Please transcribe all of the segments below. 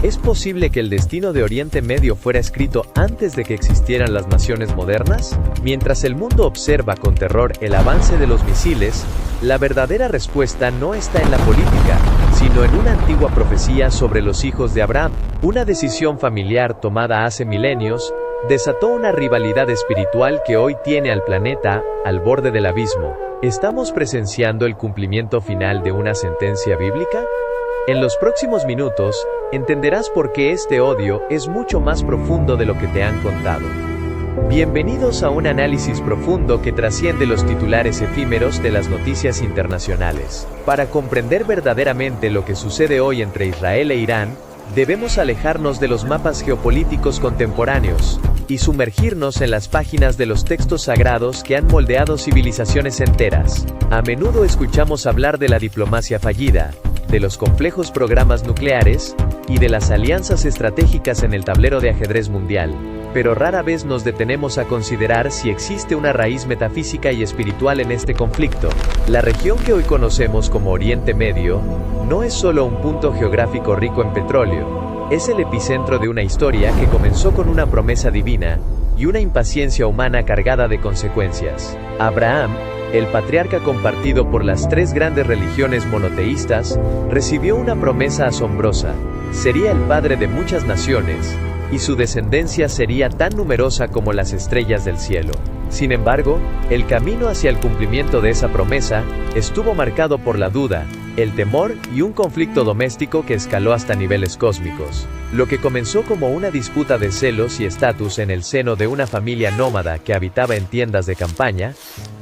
¿Es posible que el destino de Oriente Medio fuera escrito antes de que existieran las naciones modernas? Mientras el mundo observa con terror el avance de los misiles, la verdadera respuesta no está en la política, sino en una antigua profecía sobre los hijos de Abraham. Una decisión familiar tomada hace milenios, desató una rivalidad espiritual que hoy tiene al planeta al borde del abismo. ¿Estamos presenciando el cumplimiento final de una sentencia bíblica? En los próximos minutos, entenderás por qué este odio es mucho más profundo de lo que te han contado. Bienvenidos a un análisis profundo que trasciende los titulares efímeros de las noticias internacionales. Para comprender verdaderamente lo que sucede hoy entre Israel e Irán, debemos alejarnos de los mapas geopolíticos contemporáneos y sumergirnos en las páginas de los textos sagrados que han moldeado civilizaciones enteras. A menudo escuchamos hablar de la diplomacia fallida, de los complejos programas nucleares, y de las alianzas estratégicas en el tablero de ajedrez mundial, pero rara vez nos detenemos a considerar si existe una raíz metafísica y espiritual en este conflicto. La región que hoy conocemos como Oriente Medio, no es solo un punto geográfico rico en petróleo, es el epicentro de una historia que comenzó con una promesa divina, y una impaciencia humana cargada de consecuencias. Abraham, el patriarca compartido por las tres grandes religiones monoteístas, recibió una promesa asombrosa: sería el padre de muchas naciones, y su descendencia sería tan numerosa como las estrellas del cielo. Sin embargo, el camino hacia el cumplimiento de esa promesa estuvo marcado por la duda, el temor y un conflicto doméstico que escaló hasta niveles cósmicos. Lo que comenzó como una disputa de celos y estatus en el seno de una familia nómada que habitaba en tiendas de campaña,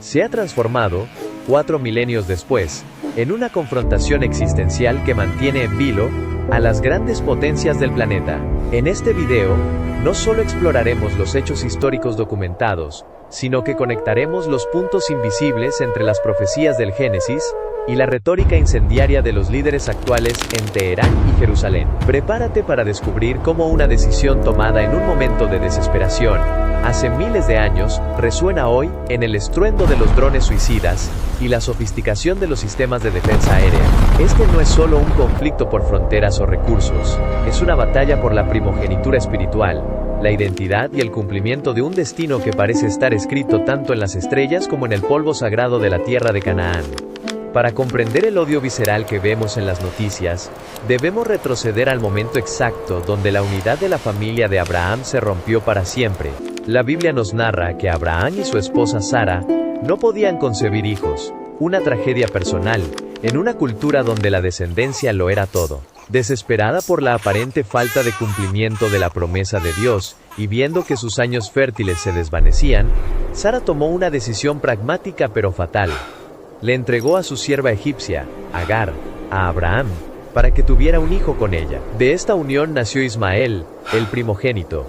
se ha transformado, 4 milenios después, en una confrontación existencial que mantiene en vilo a las grandes potencias del planeta. En este video, no solo exploraremos los hechos históricos documentados, sino que conectaremos los puntos invisibles entre las profecías del Génesis y la retórica incendiaria de los líderes actuales en Teherán y Jerusalén. Prepárate para descubrir cómo una decisión tomada en un momento de desesperación, hace miles de años, resuena hoy en el estruendo de los drones suicidas y la sofisticación de los sistemas de defensa aérea. Este no es solo un conflicto por fronteras o recursos, es una batalla por la primogenitura espiritual, la identidad y el cumplimiento de un destino que parece estar escrito tanto en las estrellas como en el polvo sagrado de la tierra de Canaán. Para comprender el odio visceral que vemos en las noticias, debemos retroceder al momento exacto donde la unidad de la familia de Abraham se rompió para siempre. La Biblia nos narra que Abraham y su esposa Sara no podían concebir hijos, una tragedia personal, en una cultura donde la descendencia lo era todo. Desesperada por la aparente falta de cumplimiento de la promesa de Dios, y viendo que sus años fértiles se desvanecían, Sara tomó una decisión pragmática pero fatal. Le entregó a su sierva egipcia, Agar, a Abraham, para que tuviera un hijo con ella. De esta unión nació Ismael, el primogénito.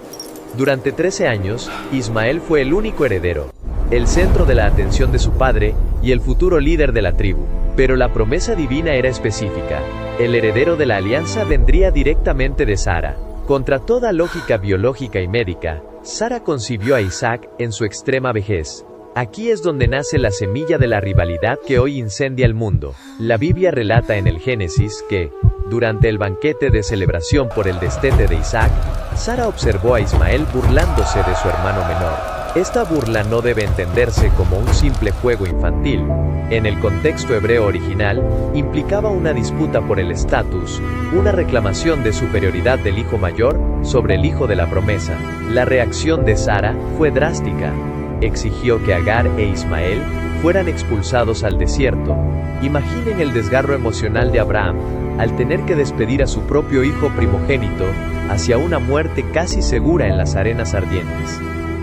Durante 13 años, Ismael fue el único heredero, el centro de la atención de su padre, y el futuro líder de la tribu. Pero la promesa divina era específica. El heredero de la alianza vendría directamente de Sara. Contra toda lógica biológica y médica, Sara concibió a Isaac en su extrema vejez. Aquí es donde nace la semilla de la rivalidad que hoy incendia el mundo. La Biblia relata en el Génesis que, durante el banquete de celebración por el destete de Isaac, Sara observó a Ismael burlándose de su hermano menor. Esta burla no debe entenderse como un simple juego infantil. En el contexto hebreo original, implicaba una disputa por el estatus, una reclamación de superioridad del hijo mayor sobre el hijo de la promesa. La reacción de Sara fue drástica. Exigió que Agar e Ismael fueran expulsados al desierto. Imaginen el desgarro emocional de Abraham, al tener que despedir a su propio hijo primogénito, hacia una muerte casi segura en las arenas ardientes.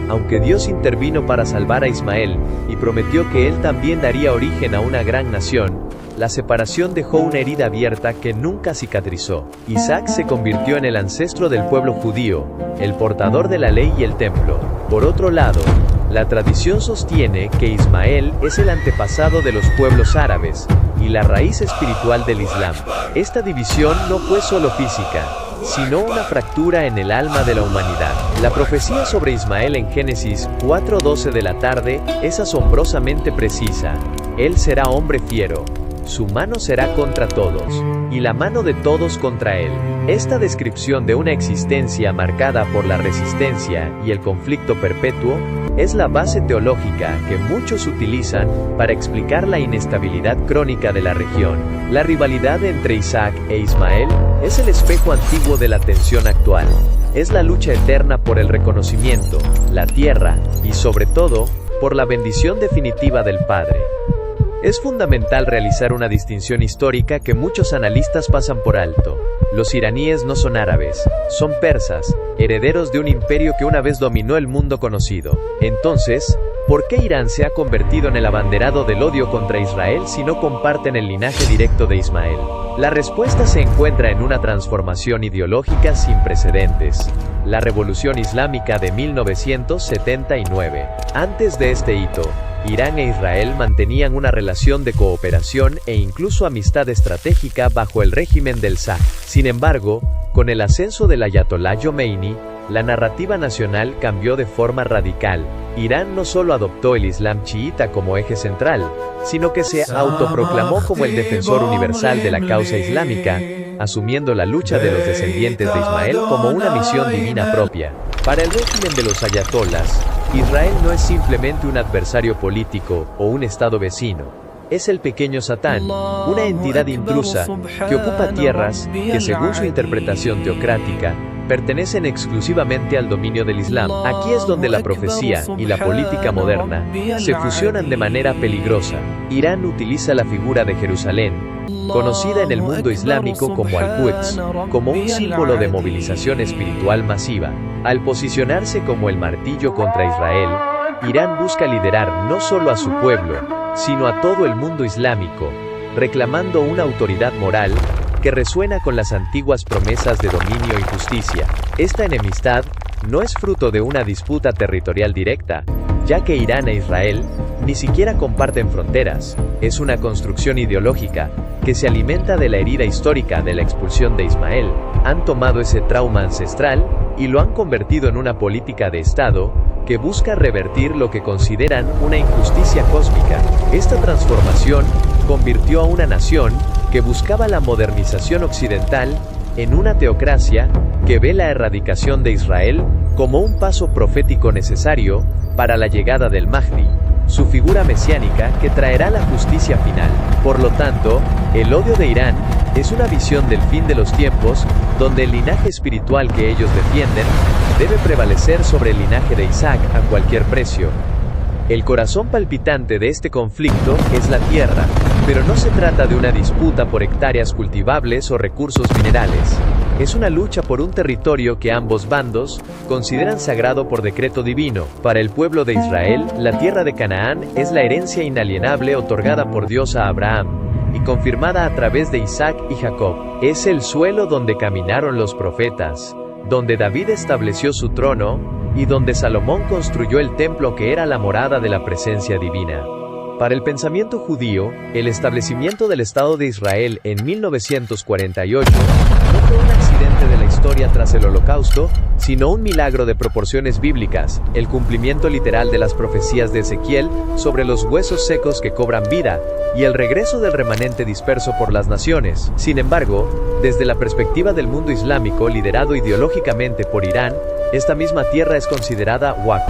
Aunque Dios intervino para salvar a Ismael, y prometió que él también daría origen a una gran nación, la separación dejó una herida abierta que nunca cicatrizó. Isaac se convirtió en el ancestro del pueblo judío, el portador de la ley y el templo. Por otro lado, la tradición sostiene que Ismael es el antepasado de los pueblos árabes, y la raíz espiritual del Islam. Esta división no fue solo física, sino una fractura en el alma de la humanidad. La profecía sobre Ismael en Génesis 4:12 de la tarde es asombrosamente precisa. Él será hombre fiero. su mano será contra todos, y la mano de todos contra él. Esta descripción de una existencia marcada por la resistencia y el conflicto perpetuo, es la base teológica que muchos utilizan para explicar la inestabilidad crónica de la región. La rivalidad entre Isaac e Ismael es el espejo antiguo de la tensión actual. Es la lucha eterna por el reconocimiento, la tierra, y sobre todo, por la bendición definitiva del Padre. Es fundamental realizar una distinción histórica que muchos analistas pasan por alto. Los iraníes no son árabes, son persas, herederos de un imperio que una vez dominó el mundo conocido. Entonces, ¿por qué Irán se ha convertido en el abanderado del odio contra Israel si no comparten el linaje directo de Ismael? La respuesta se encuentra en una transformación ideológica sin precedentes. La Revolución Islámica de 1979. Antes de este hito, Irán e Israel mantenían una relación de cooperación e incluso amistad estratégica bajo el régimen del Shah. Sin embargo, con el ascenso del Ayatolá Jomeini, la narrativa nacional cambió de forma radical. Irán no solo adoptó el Islam chiita como eje central, sino que se autoproclamó como el defensor universal de la causa islámica, asumiendo la lucha de los descendientes de Ismael como una misión divina propia. Para el régimen de los ayatolás, Israel no es simplemente un adversario político o un estado vecino. Es el pequeño Satán, una entidad intrusa que ocupa tierras que, según su interpretación teocrática, pertenecen exclusivamente al dominio del Islam. Aquí es donde la profecía y la política moderna se fusionan de manera peligrosa. Irán utiliza la figura de Jerusalén, conocida en el mundo islámico como Al-Quds, como un símbolo de movilización espiritual masiva. Al posicionarse como el martillo contra Israel, Irán busca liderar no solo a su pueblo, sino a todo el mundo islámico, reclamando una autoridad moral que resuena con las antiguas promesas de dominio y justicia. Esta enemistad no es fruto de una disputa territorial directa, ya que Irán e Israel ni siquiera comparten fronteras. Es una construcción ideológica que se alimenta de la herida histórica de la expulsión de Ismael. Han tomado ese trauma ancestral y lo han convertido en una política de Estado que busca revertir lo que consideran una injusticia cósmica. Esta transformación convirtió a una nación que buscaba la modernización occidental en una teocracia que ve la erradicación de Israel como un paso profético necesario para la llegada del Mahdi, su figura mesiánica que traerá la justicia final. Por lo tanto, el odio de Irán es una visión del fin de los tiempos, donde el linaje espiritual que ellos defienden debe prevalecer sobre el linaje de Isaac a cualquier precio. El corazón palpitante de este conflicto es la tierra, pero no se trata de una disputa por hectáreas cultivables o recursos minerales. Es una lucha por un territorio que ambos bandos consideran sagrado por decreto divino. Para el pueblo de Israel, la tierra de Canaán es la herencia inalienable otorgada por Dios a Abraham y confirmada a través de Isaac y Jacob. Es el suelo donde caminaron los profetas, donde David estableció su trono y donde Salomón construyó el templo que era la morada de la presencia divina. Para el pensamiento judío, el establecimiento del Estado de Israel en 1948 no fue un accidente de la historia tras el Holocausto, sino un milagro de proporciones bíblicas, el cumplimiento literal de las profecías de Ezequiel sobre los huesos secos que cobran vida, y el regreso del remanente disperso por las naciones. Sin embargo, desde la perspectiva del mundo islámico liderado ideológicamente por Irán, esta misma tierra es considerada Waqf,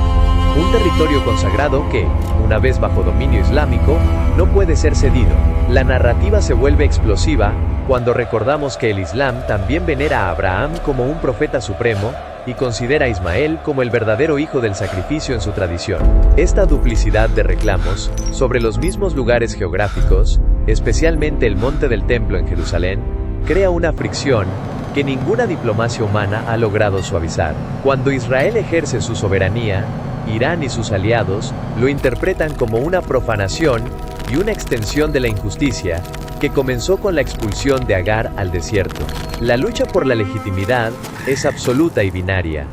un territorio consagrado que, una vez bajo dominio islámico, no puede ser cedido. La narrativa se vuelve explosiva cuando recordamos que el Islam también venera a Abraham como un profeta supremo y considera a Ismael como el verdadero hijo del sacrificio en su tradición. Esta duplicidad de reclamos sobre los mismos lugares geográficos, especialmente el Monte del Templo en Jerusalén, crea una fricción que ninguna diplomacia humana ha logrado suavizar. Cuando Israel ejerce su soberanía, Irán y sus aliados lo interpretan como una profanación y una extensión de la injusticia que comenzó con la expulsión de Agar al desierto. La lucha por la legitimidad es absoluta y binaria.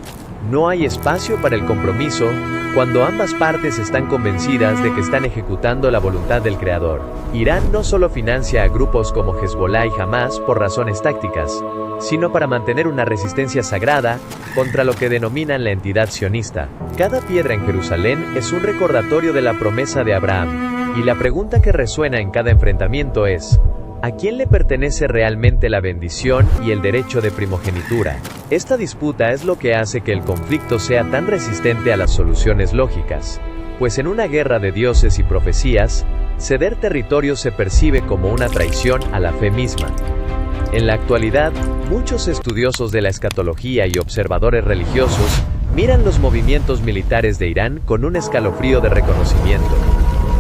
No hay espacio para el compromiso cuando ambas partes están convencidas de que están ejecutando la voluntad del Creador. Irán no solo financia a grupos como Hezbollah y Hamas por razones tácticas, sino para mantener una resistencia sagrada contra lo que denominan la entidad sionista. Cada piedra en Jerusalén es un recordatorio de la promesa de Abraham, Y la pregunta que resuena en cada enfrentamiento es, ¿a quién le pertenece realmente la bendición y el derecho de primogenitura? Esta disputa es lo que hace que el conflicto sea tan resistente a las soluciones lógicas, pues en una guerra de dioses y profecías, ceder territorio se percibe como una traición a la fe misma. En la actualidad, muchos estudiosos de la escatología y observadores religiosos miran los movimientos militares de Irán con un escalofrío de reconocimiento.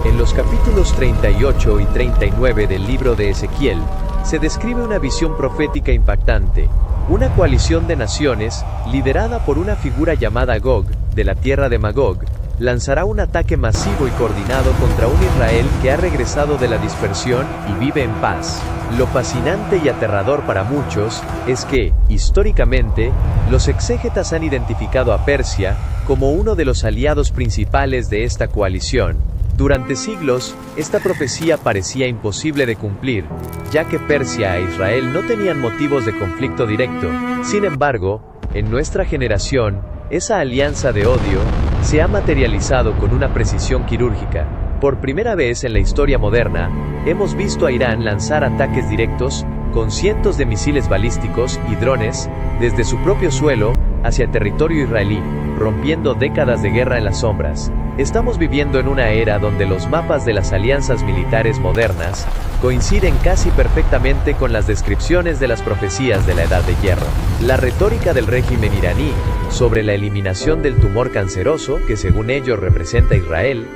En los capítulos 38 y 39 del libro de Ezequiel, se describe una visión profética impactante. Una coalición de naciones, liderada por una figura llamada Gog, de la tierra de Magog, lanzará un ataque masivo y coordinado contra un Israel que ha regresado de la dispersión y vive en paz. Lo fascinante y aterrador para muchos es que, históricamente, los exégetas han identificado a Persia como uno de los aliados principales de esta coalición. Durante siglos, esta profecía parecía imposible de cumplir, ya que Persia e Israel no tenían motivos de conflicto directo. Sin embargo, en nuestra generación, esa alianza de odio se ha materializado con una precisión quirúrgica. Por primera vez en la historia moderna, hemos visto a Irán lanzar ataques directos, con cientos de misiles balísticos y drones, desde su propio suelo, hacia el territorio israelí, rompiendo décadas de guerra en las sombras. Estamos viviendo en una era donde los mapas de las alianzas militares modernas coinciden casi perfectamente con las descripciones de las profecías de la Edad de Hierro. La retórica del régimen iraní sobre la eliminación del tumor canceroso, que según ellos representa a Israel,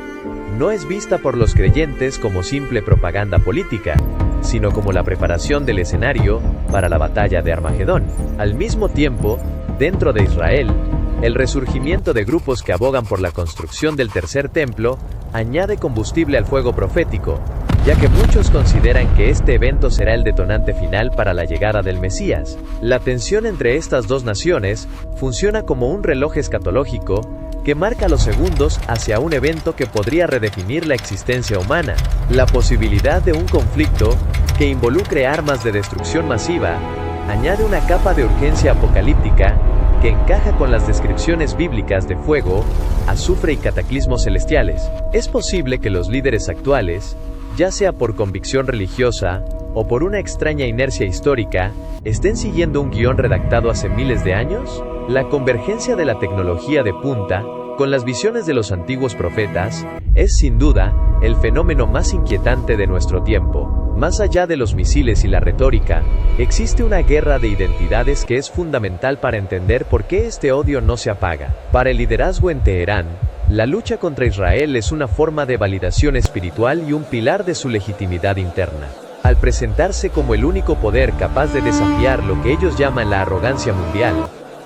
no es vista por los creyentes como simple propaganda política, sino como la preparación del escenario para la batalla de Armagedón. Al mismo tiempo, dentro de Israel, el resurgimiento de grupos que abogan por la construcción del tercer templo añade combustible al fuego profético, ya que muchos consideran que este evento será el detonante final para la llegada del Mesías. La tensión entre estas dos naciones funciona como un reloj escatológico que marca los segundos hacia un evento que podría redefinir la existencia humana. La posibilidad de un conflicto que involucre armas de destrucción masiva añade una capa de urgencia apocalíptica que encaja con las descripciones bíblicas de fuego, azufre y cataclismos celestiales. Es posible que los líderes actuales, ya sea por convicción religiosa o por una extraña inercia histórica, estén siguiendo un guión redactado hace miles de años. La convergencia de la tecnología de punta con las visiones de los antiguos profetas es sin duda el fenómeno más inquietante de nuestro tiempo. Más allá de los misiles y la retórica, existe una guerra de identidades que es fundamental para entender por qué este odio no se apaga. Para el liderazgo en Teherán, la lucha contra Israel es una forma de validación espiritual y un pilar de su legitimidad interna. Al presentarse como el único poder capaz de desafiar lo que ellos llaman la arrogancia mundial,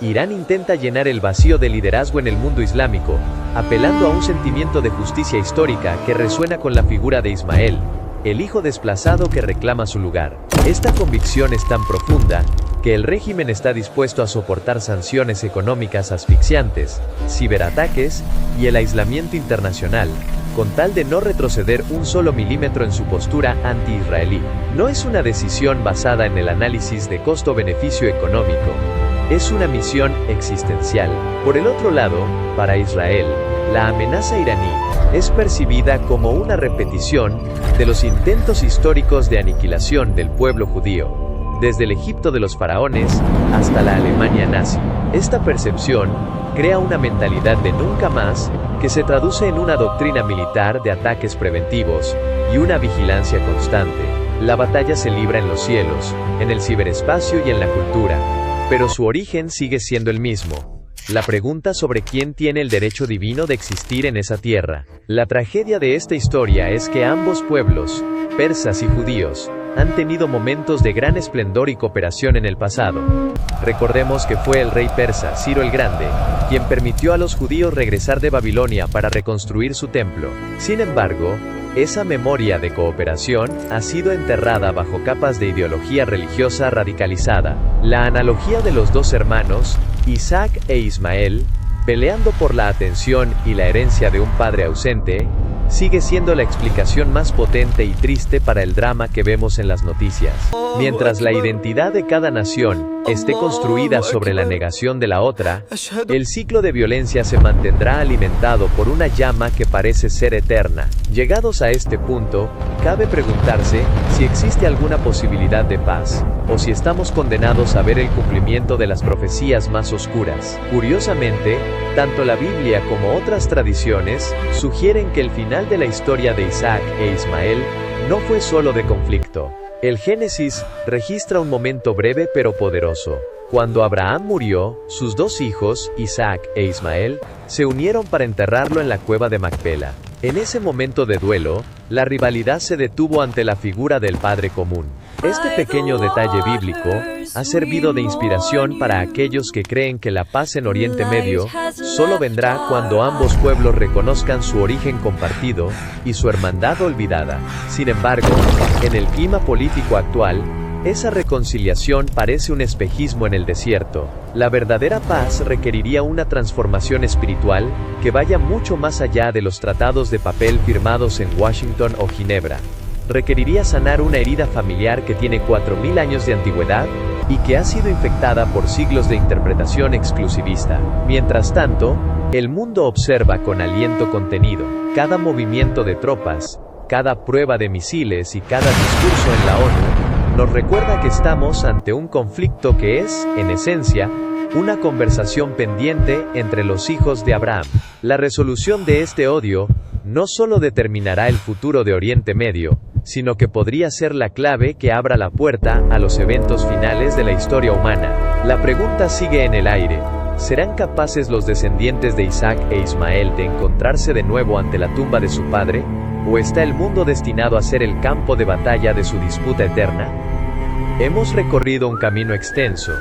Irán intenta llenar el vacío de liderazgo en el mundo islámico, apelando a un sentimiento de justicia histórica que resuena con la figura de Ismael, el hijo desplazado que reclama su lugar. Esta convicción es tan profunda, que el régimen está dispuesto a soportar sanciones económicas asfixiantes, ciberataques y el aislamiento internacional, con tal de no retroceder un solo milímetro en su postura anti-israelí. No es una decisión basada en el análisis de costo-beneficio económico, es una misión existencial. Por el otro lado, para Israel, la amenaza iraní es percibida como una repetición de los intentos históricos de aniquilación del pueblo judío, desde el Egipto de los faraones hasta la Alemania nazi. Esta percepción crea una mentalidad de nunca más, que se traduce en una doctrina militar de ataques preventivos y una vigilancia constante. La batalla se libra en los cielos, en el ciberespacio y en la cultura, pero su origen sigue siendo el mismo. La pregunta sobre quién tiene el derecho divino de existir en esa tierra. La tragedia de esta historia es que ambos pueblos, persas y judíos, han tenido momentos de gran esplendor y cooperación en el pasado. Recordemos que fue el rey persa, Ciro el Grande, quien permitió a los judíos regresar de Babilonia para reconstruir su templo. Sin embargo, esa memoria de cooperación ha sido enterrada bajo capas de ideología religiosa radicalizada. La analogía de los dos hermanos, Isaac e Ismael, peleando por la atención y la herencia de un padre ausente, sigue siendo la explicación más potente y triste para el drama que vemos en las noticias. Mientras la identidad de cada nación esté construida sobre la negación de la otra, el ciclo de violencia se mantendrá alimentado por una llama que parece ser eterna. Llegados a este punto, cabe preguntarse si existe alguna posibilidad de paz, o si estamos condenados a ver el cumplimiento de las profecías más oscuras. Curiosamente, tanto la Biblia como otras tradiciones sugieren que el final de la historia de Isaac e Ismael no fue solo de conflicto. El Génesis registra un momento breve pero poderoso. Cuando Abraham murió, sus dos hijos, Isaac e Ismael, se unieron para enterrarlo en la cueva de Macpela. En ese momento de duelo, la rivalidad se detuvo ante la figura del Padre común. Este pequeño detalle bíblico ha servido de inspiración para aquellos que creen que la paz en Oriente Medio solo vendrá cuando ambos pueblos reconozcan su origen compartido y su hermandad olvidada. Sin embargo, en el clima político actual, esa reconciliación parece un espejismo en el desierto. La verdadera paz requeriría una transformación espiritual que vaya mucho más allá de los tratados de papel firmados en Washington o Ginebra. Requeriría sanar una herida familiar que tiene 4000 años de antigüedad y que ha sido infectada por siglos de interpretación exclusivista. Mientras tanto, el mundo observa con aliento contenido cada movimiento de tropas, cada prueba de misiles y cada discurso en la ONU. Nos recuerda que estamos ante un conflicto que es, en esencia, una conversación pendiente entre los hijos de Abraham. La resolución de este odio no solo determinará el futuro de Oriente Medio, sino que podría ser la clave que abra la puerta a los eventos finales de la historia humana. La pregunta sigue en el aire. ¿Serán capaces los descendientes de Isaac e Ismael de encontrarse de nuevo ante la tumba de su padre? ¿O está el mundo destinado a ser el campo de batalla de su disputa eterna? Hemos recorrido un camino extenso,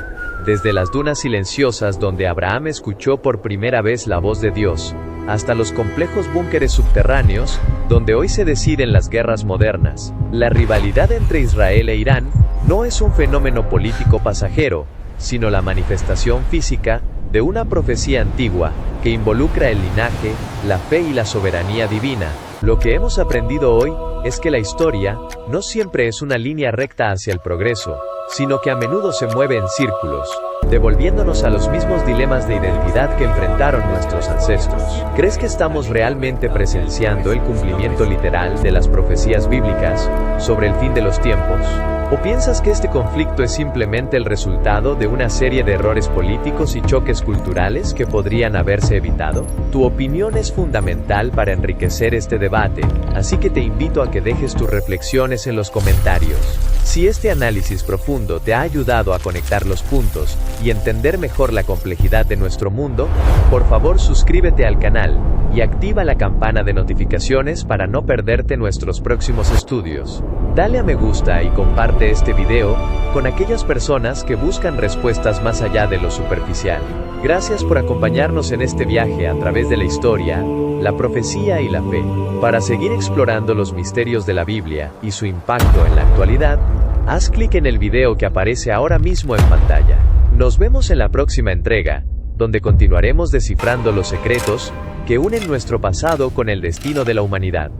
desde las dunas silenciosas donde Abraham escuchó por primera vez la voz de Dios, hasta los complejos búnkeres subterráneos, donde hoy se deciden las guerras modernas. La rivalidad entre Israel e Irán no es un fenómeno político pasajero, sino la manifestación física de una profecía antigua que involucra el linaje, la fe y la soberanía divina. Lo que hemos aprendido hoy es que la historia no siempre es una línea recta hacia el progreso, sino que a menudo se mueve en círculos, devolviéndonos a los mismos dilemas de identidad que enfrentaron nuestros ancestros. ¿Crees que estamos realmente presenciando el cumplimiento literal de las profecías bíblicas sobre el fin de los tiempos? ¿O piensas que este conflicto es simplemente el resultado de una serie de errores políticos y choques culturales que podrían haberse evitado? Tu opinión es fundamental para enriquecer este debate, así que te invito a que dejes tus reflexiones en los comentarios. Si este análisis profundo te ha ayudado a conectar los puntos y entender mejor la complejidad de nuestro mundo, por favor suscríbete al canal y activa la campana de notificaciones para no perderte nuestros próximos estudios. Dale a me gusta y comparte este video con aquellas personas que buscan respuestas más allá de lo superficial. Gracias por acompañarnos en este viaje a través de la historia, la profecía y la fe. Para seguir explorando los misterios de la Biblia y su impacto en la actualidad, haz clic en el video que aparece ahora mismo en pantalla. Nos vemos en la próxima entrega, donde continuaremos descifrando los secretos que unen nuestro pasado con el destino de la humanidad.